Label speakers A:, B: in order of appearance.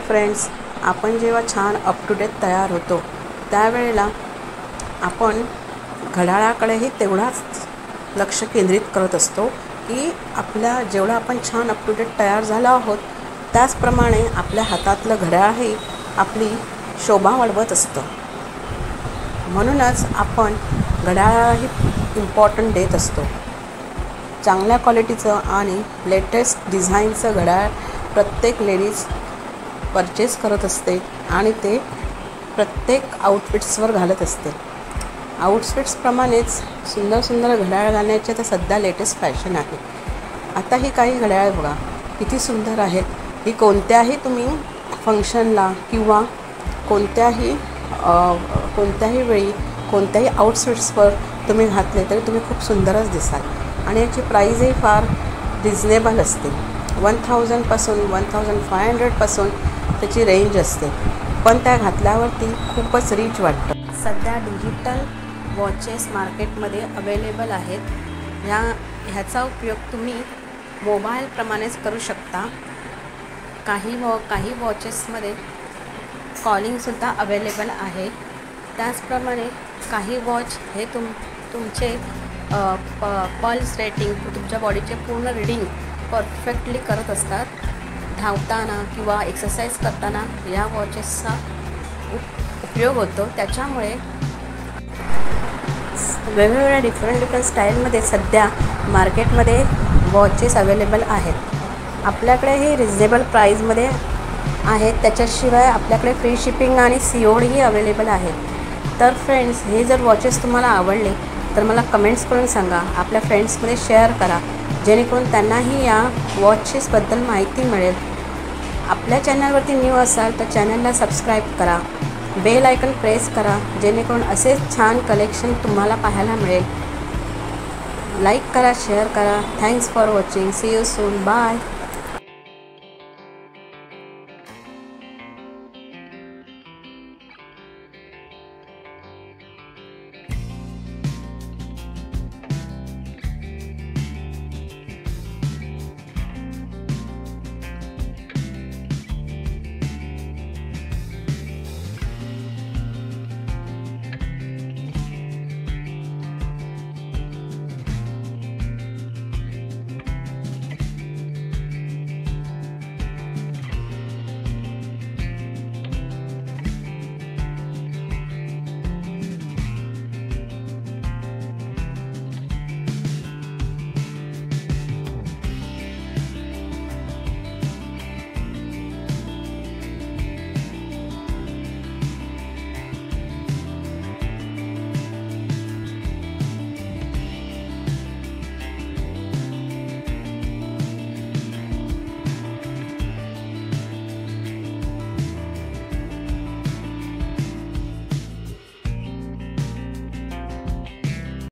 A: Friends, आपण जेव्हा छान अप टू डेट तयार होतो त्यावेळेला आपण घड्याळाकडेही तेवढाच लक्ष केंद्रित करत असतो की आपल्या जेवढं आपण छान अप टू डेट तयार झालो आहोत त्याचप्रमाणे आपल्या हातातलं घड्याळही आपली शोभा वाढवत असतं. म्हणूनच आपण घड्याळालाही इम्पॉर्टंट देत असतो. चांगल्या क्वालिटीचं आणि लेटेस्ट डिझाईनचं घड्याळ प्रत्येक लेडीज परचेस करत असते आणि ते प्रत्येक आउटफिट्सवर घालत असते. आउटफिट्सप्रमाणेच सुंदर सुंदर घड्याळ घालण्याचे तर सध्या लेटेस्ट फॅशन आहे. आता ही काही घड्याळ बघा किती सुंदर आहेत. ही कोणत्याही तुम्ही फंक्शनला किंवा कोणत्याही वेळी कोणत्याही आउटफिट्सवर तुम्ही घातले तरी तुम्ही खूप सुंदरच दिसाल. आणि याची प्राईजही फार रिजनेबल असते. 1000पासून 1500पासून त्याची रेंज असते, पण त्या घातल्यावरती खूपच रिच वाटतं. सध्या डिजिटल वॉचेस मार्केटमध्ये अवेलेबल आहेत. ह्याचा उपयोग तुम्ही मोबाईलप्रमाणेच करू शकता. काही वॉचेसमध्ये कॉलिंगसुद्धा अवेलेबल आहे. त्याचप्रमाणे काही वॉच हे तुमचे पल्स रेटिंग, तुमच्या बॉडीचे पूर्ण रीडिंग परफेक्टली करत असतात. धावताना किंवा एक्सरसाइज करताना या वॉचेसचा उपयोग होतो. त्याच्यामुळे वेगवेगळ्या डिफरंट स्टाईलमध्ये सध्या मार्केटमध्ये वॉचेस अवेलेबल आहेत. आपल्याकडे हे रिजनेबल प्राईजमध्ये आहेत. त्याच्याशिवाय आपल्याकडे फ्री शिपिंग आणि CODही अवेलेबल आहे. तर फ्रेंड्स, हे जर वॉचेस तुम्हाला आवडले तर मला कमेंट्स करून सांगा. आपल्या फ्रेंड्समध्ये शेअर करा जेणेकरून त्यांनाही या वॉचेसबद्दल माहिती मिळेल. आपल्या चॅनलवरती न्यू असाल तर चॅनलला सबस्क्राईब करा, बेल आयकन प्रेस करा जेणेकरून असेच छान कलेक्शन तुम्हाला पाहायला मिळेल. लाईक करा, शेअर करा. Thanks for watching. See you soon. Bye.